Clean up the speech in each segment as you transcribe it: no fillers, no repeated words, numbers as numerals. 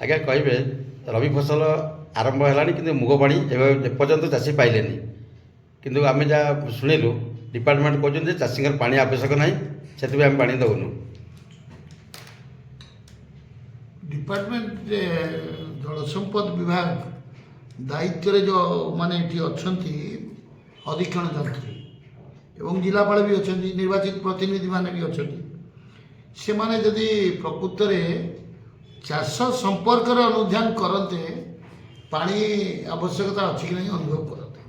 ଆଜ୍ଞା କହିବେ ରବି ଫସଲ ଆରମ୍ଭ ହେଲାଣି କିନ୍ତୁ ମୁଗ ପାଣି ଏବେ ଏପର୍ଯ୍ୟନ୍ତ ଚାଷୀ ପାଇଲେନି। କିନ୍ତୁ ଆମେ ଯାହା ଶୁଣିଲୁ ଡିପାର୍ଟମେଣ୍ଟ କହୁଛନ୍ତି ଯେ ଚାଷୀଙ୍କର ପାଣି ଆବଶ୍ୟକ ନାହିଁ, ସେଥିପାଇଁ ଆମେ ପାଣି ଦେଉନୁ। डिपार्टमेंट जलसंपद विभाग दायित्व जो माने एठी अछंती अधीक्षण यंत्री एवं जिलापाल भी अच्छा निर्वाचित प्रतिनिधि माने भी अच्छा से माने यदि प्रकृत चाष संपर्क अनुध्यान करते पानी आवश्यकता अच्छी कि नहीं अनुभव करते।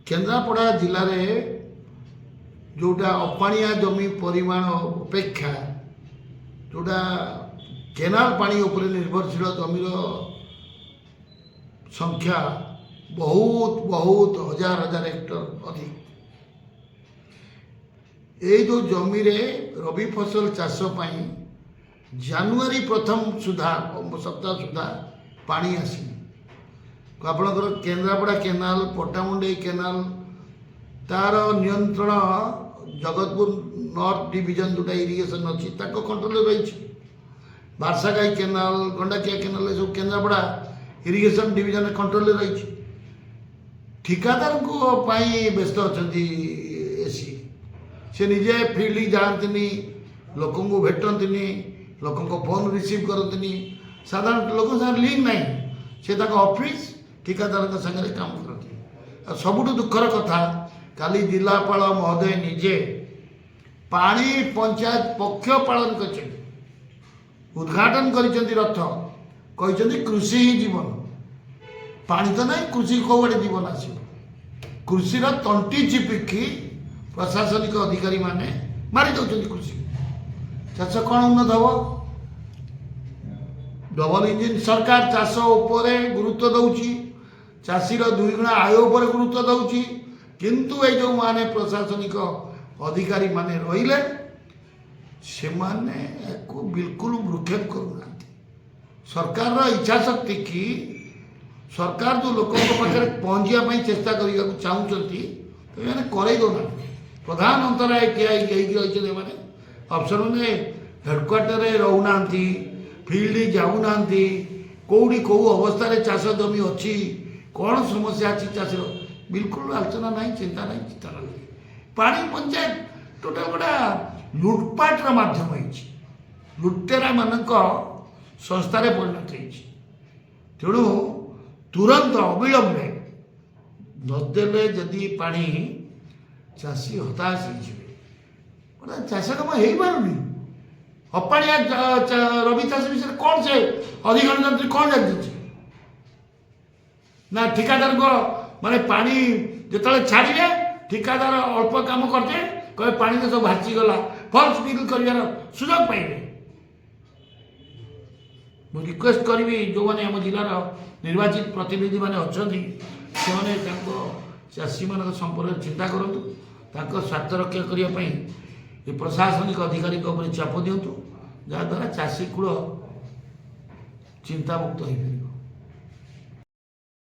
केन्द्रापड़ा जिले में जोटा अपाणिया जमी परिमाण अपेक्षा जोटा केनाल पानी उपरे निर्भरशील जमीर संख्या बहुत बहुत हजार हजार हेक्टर अधिक। ये जो जमी रे रबी फसल चाष पाई जानुआरी प्रथम सुधा सप्ताह सुधा पानी आसी आपणकर केन्द्रापड़ा केनाल पट्टामुंडई केनाल तार नियंत्रण जगतपुर नॉर्थ डिवीजन जोटा इरिगेशन अच्छी कंट्रोल रही। बारसागाई केनाल गंडाकिया केनाल सब केन्द्रापड़ा इरिगेशन डिवीजन कंट्रोल रही। ठिकादार को व्यस्त अच्छा एसी से निजे फील्ड जाती लोक भेटती लोक फोन रिसीव करती साधारण लोक साथ लिंक ना से ऑफिस ठिकादार सागर काम करती। सबुठ दुखर कथा काली जिलापाल महोदय निजे पानी पंचायत पक्ष पालन कर उद्घाटन कर रथ कहते कृषि ही जीवन पानी तो नहीं कृषि कौड़े जीवन आस कृषि तंटी चिपिकी प्रशासनिक अधिकारी माने मारी दौरान कृषि चाष कौन उन्नत हम डबल इंजिन सरकार चाष उपरे गुरुत्व दौची चाषीर दुई गुणा आय उपर गुरुत्व दौची किंतु ये जो माने प्रशासनिक अधिकारी माने रहिले से माने को बिल्कुल भ्रूक्षेप करूना। सरकार इच्छा शक्ति की सरकार जो लोक पाखे पहुँचापी चेष्टा करने चाहती तो ये करे दौना प्रधान अंतराय ठिया रही मैंने अफसर मैंने हेडक्वार्टर रोना फिल्ड जाऊना कौटी कौ अवस्था चाष जमी अच्छी कौन समस्या अच्छी चाषर बिल्कुल आलोचना ना चिंता ना चिंता ना पानी पंचायत टोटाल गोटा लुटपाटर मध्यम लुटेरा मानक संस्थार परिणत तेणु तुरंत अविलंबे नदेले जदि पानी चाषी हताश हो चाष कम हो पारुनी अपाणिया रबी चाष विषय कौन से अधिकरण यंत्री कौन जानते ना ठिकादार को माने पानी जो छाड़े ठिकादार अल्प काम करते कहे पानी तो सब भासीगला फल्स बिल कर सुजोग पाइबे। मुझे रिक्वेस्ट करी जो मैंने आम जिलार निर्वाचित प्रतिनिधि मैंने अच्छा से चाषी मान संपर्क चिंता करूँ स्वार्थ रक्षा करने ये प्रशासनिक अधिकारी चाप दिंतु जहाद्वारा चाषी कूल चिंतामुक्त हो पार।